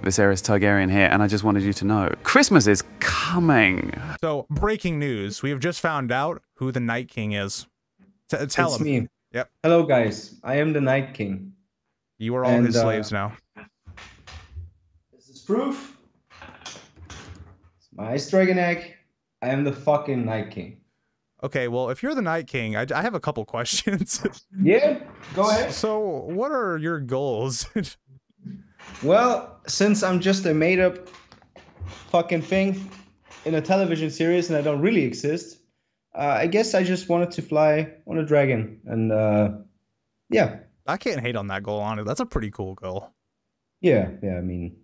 Viserys Targaryen here, and I just wanted you to know, Christmas is coming. So, breaking news. We have just found out who the Night King is. Tell It's him. me. Yep. Hello, guys. I am the Night King. You are all his slaves now. This is proof. It's my ice dragon egg. I am the fucking Night King. Okay, well, if you're the Night King, I have a couple questions. Yeah, go ahead. So, what are your goals? Well, since I'm just a made-up fucking thing in a television series and I don't really exist, I guess I just wanted to fly on a dragon. And, yeah. I can't hate on that goal, honestly. That's a pretty cool goal. Yeah, I mean,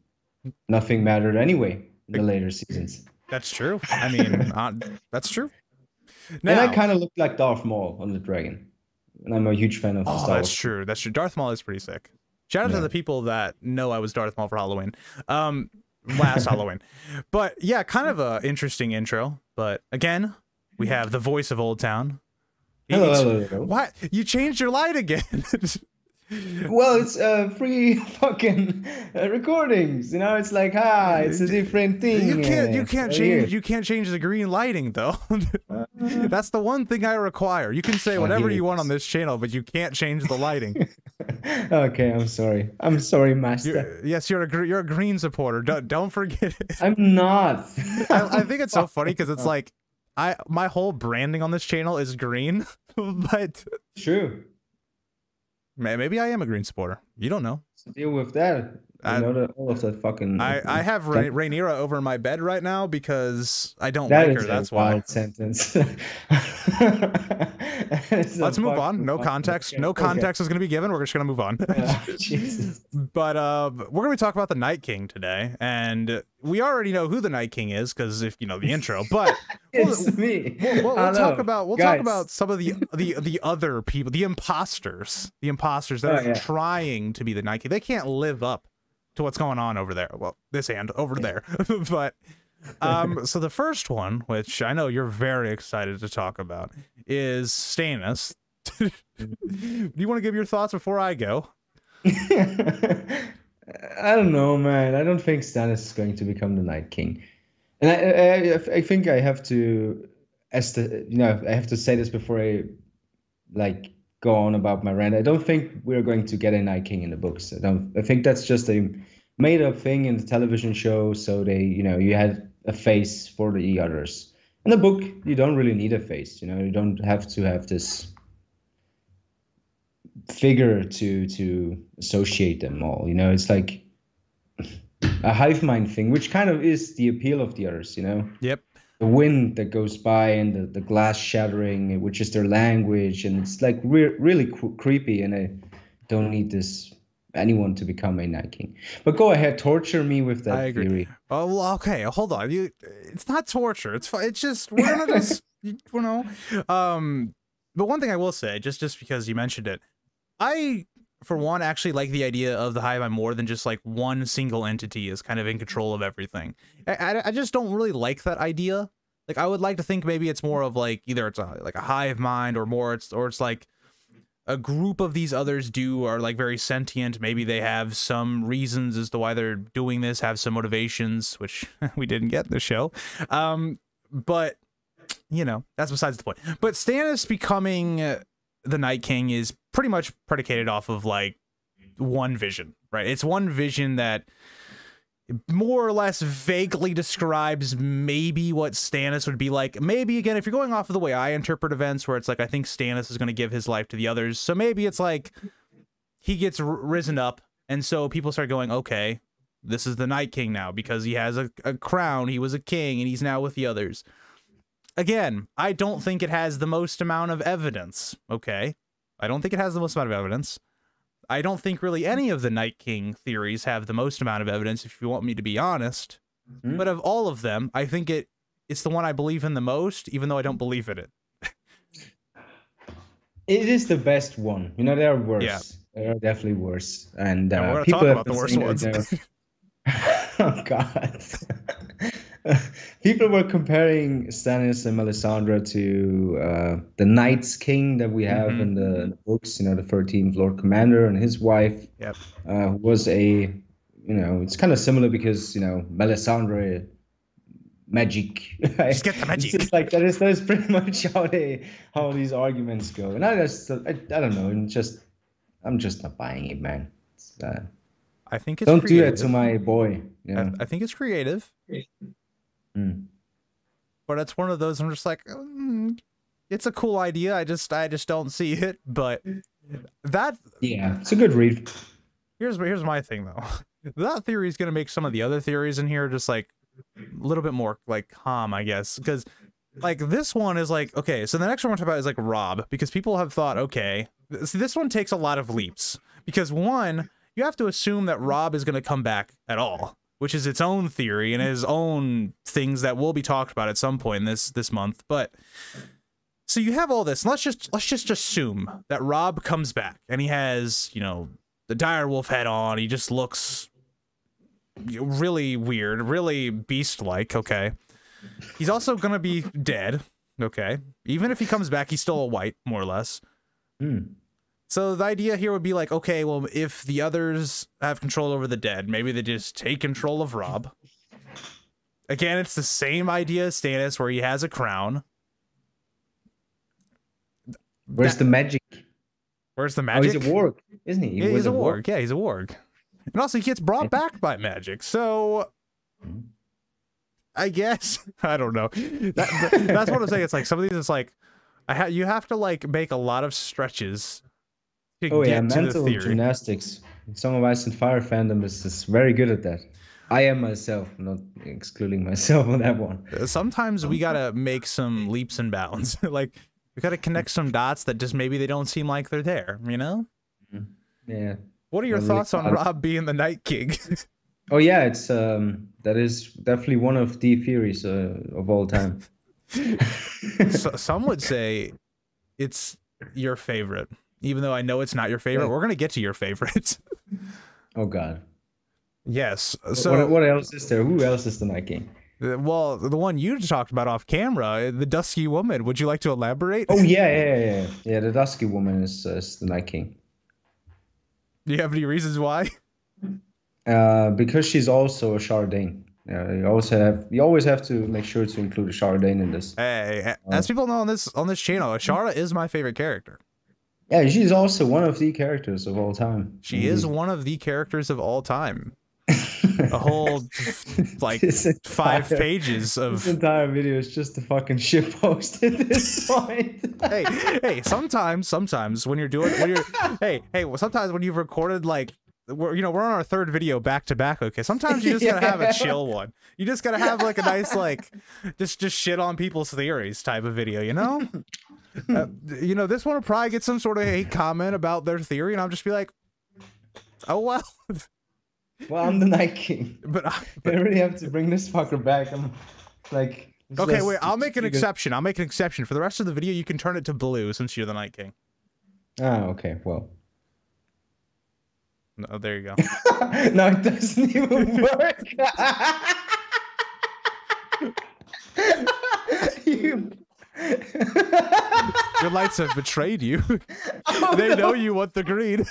nothing mattered anyway in the later seasons. That's true. I mean, that's true. Now, and I kind of look like Darth Maul on the dragon. And I'm a huge fan of Star Wars. That's true. That's true. Darth Maul is pretty sick. Shout out to the people that know I was Darth Maul for Halloween. Last Halloween. But yeah, kind of a interesting intro. But again, we have the voice of Oldtown. Hello. What? You changed your light again. Well, it's free fucking recordings. You know, it's like, it's a different thing. You can't change the green lighting though. That's the one thing I require. You can say whatever you want on this channel, but you can't change the lighting. Okay, I'm sorry. I'm sorry, master. You're a green supporter. Don't forget it. I'm not. I think it's so funny because it's like my whole branding on this channel is green, but true. Maybe I am a green supporter. You don't know. Deal with that. All of that fucking. I have Rhaenyra over my bed right now because I don't like her. That's why. Wild sentence. Let's move on. No context. Okay. No context is going to be given. We're just going to move on. Jesus. But we're going to talk about the Night King today, and we already know who the Night King is because if you know the intro. But it's me. We'll talk about some of the other people, the imposters that are trying to be the Night King. They can't live up to what's going on over there. Well, this hand over there. But so the first one, which I know you're very excited to talk about, is Stannis. Do you want to give your thoughts before I go? I don't know, man. I don't think Stannis is going to become the Night King. And I think I have to, I have to say this before I go on about my rant. I don't think we're going to get a Night King in the books. I think that's just a made up thing in the television show. So you had a face for the others. In the book, you don't really need a face. You don't have to have this figure to associate them all. It's like a hive mind thing, which kind of is the appeal of the others. Yep. The wind that goes by and the glass shattering, which is their language, and it's like really creepy. And I don't need anyone to become a Night King. But go ahead, torture me with that theory. Oh, well, okay, hold on. It's not torture. It's fine. It's just we're gonna just But one thing I will say, just because you mentioned it, I for one actually like the idea of the hive mind more than just like one single entity is kind of in control of everything. I just don't really like that idea. Like I would like to think maybe it's more of like either it's like a hive mind or it's like a group of these others are like very sentient. Maybe they have some reasons as to why they're doing this, have some motivations, which we didn't get in the show. But that's besides the point. But Stannis becoming the Night King is pretty much predicated off of like one vision, right? It's one vision that more or less vaguely describes maybe what Stannis would be like. Maybe, again, if you're going off of the way I interpret events, where it's like, I think Stannis is going to give his life to the others. So maybe it's like he gets risen up. And so people start going, okay, this is the Night King now because he has a crown. He was a king and he's now with the others. Again, I don't think it has the most amount of evidence. Okay. I don't think it has the most amount of evidence. I don't think really any of the Night King theories have the most amount of evidence, if you want me to be honest. Mm-hmm. But of all of them, I think it's the one I believe in the most, even though I don't believe in it. It is the best one. There are worse. Yeah. There are definitely worse. And we're going to talk about the worst ones. Oh, God. People were comparing Stannis and Melisandre to the Night's King that we have in the books, the 13th Lord Commander and his wife, who was a it's kind of similar because Melisandre magic. Just get the It's magic. just like that is pretty much how these arguments go. And I don't know. I'm just not buying it, man. I think it's Don't do creative. that to my boy. I think it's creative. Mm. But it's one of those I'm just like, it's a cool idea. I just don't see it. But Yeah, it's a good read. here's my thing though. That theory is gonna make some of the other theories in here just like a little bit more like calm, I guess, because like this one is like, okay, so the next one we're talking about is like Rob, because people have thought, okay, see, this one takes a lot of leaps because one, you have to assume that Rob is going to come back at all, which is its own theory and his own things that will be talked about at some point this month. But so you have all this. Let's just assume that Rob comes back and he has, the direwolf head on. He just looks really weird, really beast-like. Okay. He's also going to be dead. Okay. Even if he comes back, he's still a white, more or less. So the idea here would be like, okay, well, if the others have control over the dead, maybe they just take control of Rob. Again, it's the same idea as Stannis, where he has a crown. Where's the magic? Where's the Oh, magic? he's a warg, isn't he? Yeah, he's a warg. Yeah, he's a warg. And also, he gets brought back by magic. So, I guess I don't know. That's what I'm saying. It's like some of these. It's like you have to like make a lot of stretches to get to the mental theory. gymnastics. Song of Ice and Fire fandom is very good at that. I am myself, not excluding myself on that one. Sometimes we gotta make some leaps and bounds. Like we gotta connect some dots that just maybe they don't seem like they're there. Yeah. What are your thoughts on Rob being the Night King? Oh yeah, it's that is definitely one of the theories of all time. Some would say it's your favorite, even though I know it's not your favorite. We're gonna get to your favorites. Oh God. Yes. So what else is there? Who else is the Night King? Well, the one you talked about off camera, the Dusky Woman. Would you like to elaborate? Oh yeah. The Dusky Woman is the Night King. Do you have any reasons why? Because she's also a Chardane. You always have to make sure to include a Chardane in this. Hey, as people know on this channel, Ashara is my favorite character. Yeah, she's also one of the characters of all time. She is one of the characters of all time. A whole like 5 pages of this entire video is just a fucking shit post at this point. hey, sometimes when you're sometimes when you've recorded like we're on our 3rd video back to back. Okay, sometimes you just gotta have a chill one. You just gotta have like a nice like just shit on people's theories type of video. This one will probably get some sort of hate comment about their theory, and I'll just be like, oh well. Well, I'm the Night King, but I really have to bring this fucker back. I'm like, okay, wait. I'll make an exception. I'll make an exception for the rest of the video. You can turn it to blue since you're the Night King. Ah, okay. Well. No, there you go. No, it doesn't even work. Your lights have betrayed you. They know you want the green.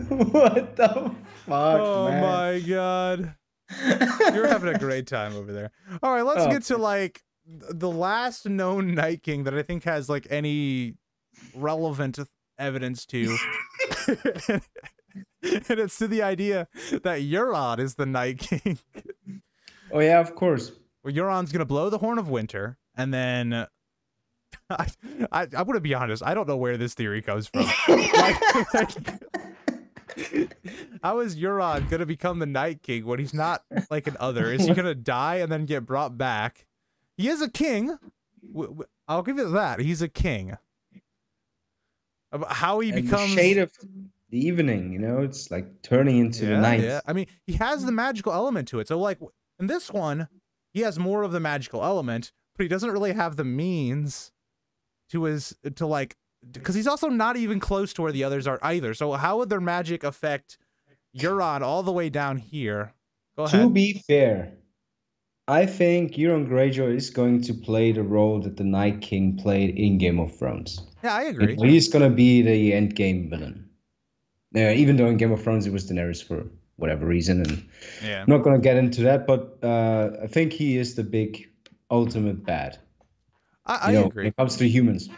What the fuck, oh man? my God. You're having a great time over there. All right, let's get to like the last known Night King that I think has like any relevant evidence to. And it's to the idea that Euron is the Night King. Oh yeah, of course. Well, Euron's gonna blow the horn of winter, and then I'm gonna be honest, I don't know where this theory comes from. How is Euron gonna become the Night King when he's not like an other? Is he gonna die and then get brought back? He is a king. I'll give you that. He's a king. How he becomes the shade of the evening, it's like turning into the night. Yeah, I mean, he has the magical element to it. So like in this one, he has more of the magical element, but he doesn't really have the means because he's also not even close to where the others are either. So how would their magic affect Euron all the way down here? Go ahead. To be fair, I think Euron Greyjoy is going to play the role that the Night King played in Game of Thrones. Yeah, I agree. He's going to be the endgame villain. Even though in Game of Thrones it was Daenerys for whatever reason, and Yeah. I'm not gonna get into that. But I think he is the big ultimate bad. I When agree. it comes to humans.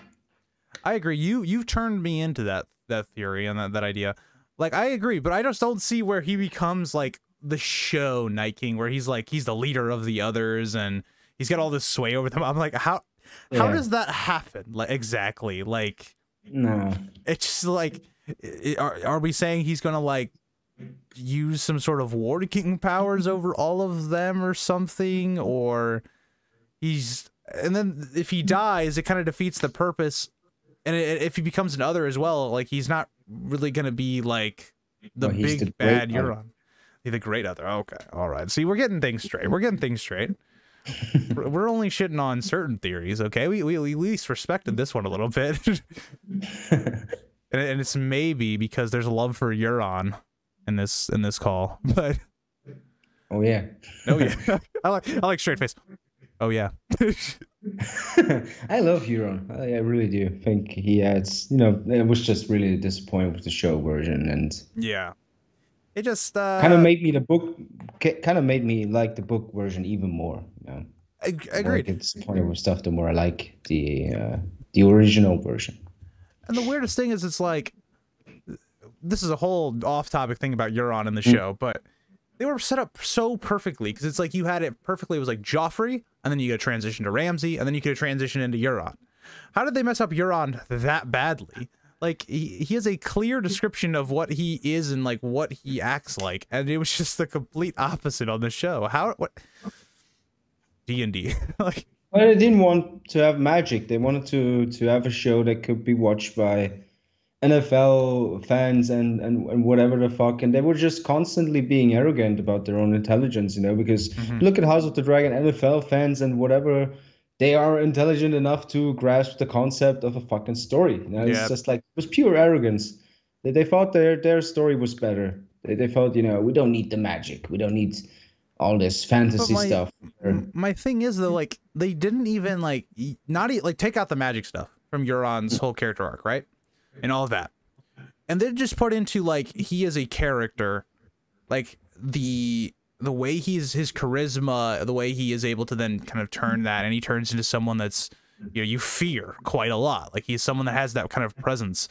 I agree. You've turned me into that theory and that idea. Like, I agree, but I just don't see where he becomes like the show Night King, where he's the leader of the others and he's got all this sway over them. I'm like, how does that happen? Like, exactly. Like, No. it's just like, are we saying he's gonna like use some sort of War King powers over all of them or something, or and then if he dies, it kind of defeats the purpose. And if he becomes an other as well, like, he's not really gonna be like the big bad Euron. The great other. Okay, all right. See, we're getting things straight. We're getting things straight. We're only shitting on certain theories, okay? We at least respected this one a little bit. And it's maybe because there's a love for Euron in this call, but oh yeah. oh yeah. I like straight face. Oh yeah. I love Euron. I really do. Think he adds, it was just really disappointed with the show version, and yeah, it just kind of made me like the book version even more. Agreed. I get disappointed with stuff the more I like the original version. And the weirdest thing is, it's like, this is a whole off-topic thing about Euron in the show, but they were set up so perfectly, because it's like you had it perfectly. It was like Joffrey, and then you could transition to Ramsay, and then you could transition into Euron. How did they mess up Euron that badly? Like, he has a clear description of what he is and like what he acts like, and it was just the complete opposite on the show. What D&D like. Well, they didn't want to have magic. They wanted to have a show that could be watched by NFL fans and whatever the fuck, and they were just constantly being arrogant about their own intelligence, because look at House of the Dragon, NFL fans and whatever, they are intelligent enough to grasp the concept of a fucking story. It's just like, it was pure arrogance. They thought their story was better. They thought, we don't need the magic, we don't need all this fantasy stuff. My thing is, though, like, they didn't even like take out the magic stuff from Euron's whole character arc, right? And all of that, and then just put into like, he is a character, like the way his charisma, the way he is able to then kind of turn that, and he turns into someone that's, you fear quite a lot. Like, he's someone that has that kind of presence.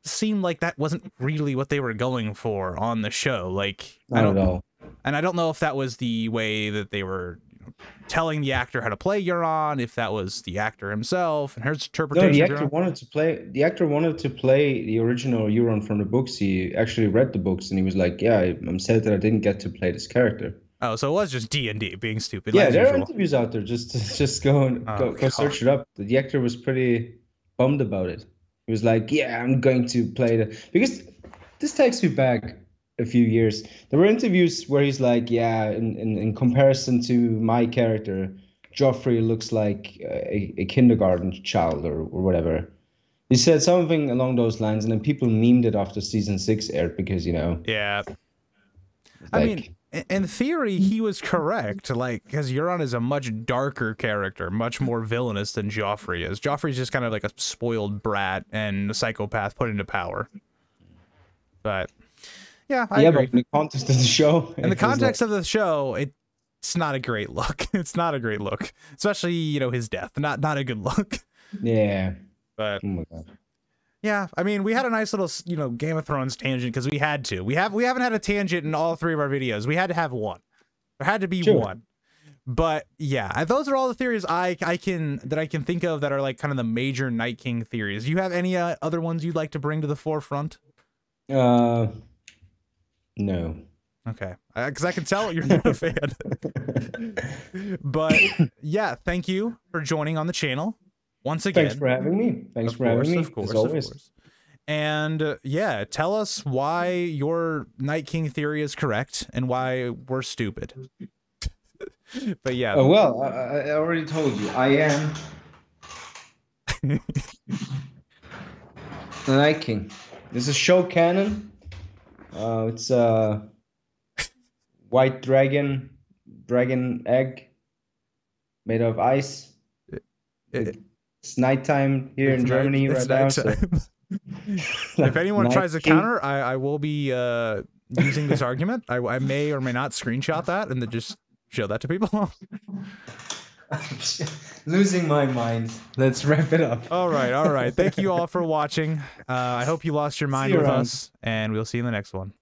Seemed like that wasn't really what they were going for on the show. Like, Not at all. And I don't know if that was the way that they were telling the actor how to play Euron, if that was the actor himself and his interpretation. No, the actor wanted to play the original Euron from the books. He actually read the books, and he was like, "Yeah, I'm sad that I didn't get to play this character." Oh, so it was just D&D being stupid. Yeah, there are interviews out there. Just go search it up. The actor was pretty bummed about it. He was like, "Yeah, I'm going to play because this takes me back a few years. There were interviews where he's like, yeah, in comparison to my character, Joffrey looks like a kindergarten child or whatever." He said something along those lines, and then people memed it after season 6 aired because, Yeah. I mean, in theory, he was correct, like, because Euron is a much darker character, much more villainous than Joffrey is. Joffrey's just kind of like a spoiled brat and a psychopath put into power. But yeah, I agree. But in the context of the show, in the context of the show, it's not a great look. It's not a great look, especially his death. Not a good look. Yeah, but oh my God. Yeah, I mean, we had a nice little Game of Thrones tangent because we had to. We haven't had a tangent in all 3 of our videos. We had to have one. There had to be one. But yeah, those are all the theories I can think of that are like kind of the major Night King theories. Do you have any other ones you'd like to bring to the forefront? No. Okay, because I can tell you're not a fan. But yeah, thank you for joining on the channel once again. Thanks for having me. Of course. And yeah, tell us why your Night King theory is correct and why we're stupid. But yeah. Oh, well, I already told you. I am the Night King. This is show canon. It's a white dragon egg made of ice. It's nighttime here in Germany right now. So If anyone Night tries to King. counter, I will be using this argument. I may or may not screenshot that and then just show that to people. Losing my mind. Let's wrap it up. All right. Thank you all for watching. I hope you lost your mind you with around. us, and we'll see you in the next one.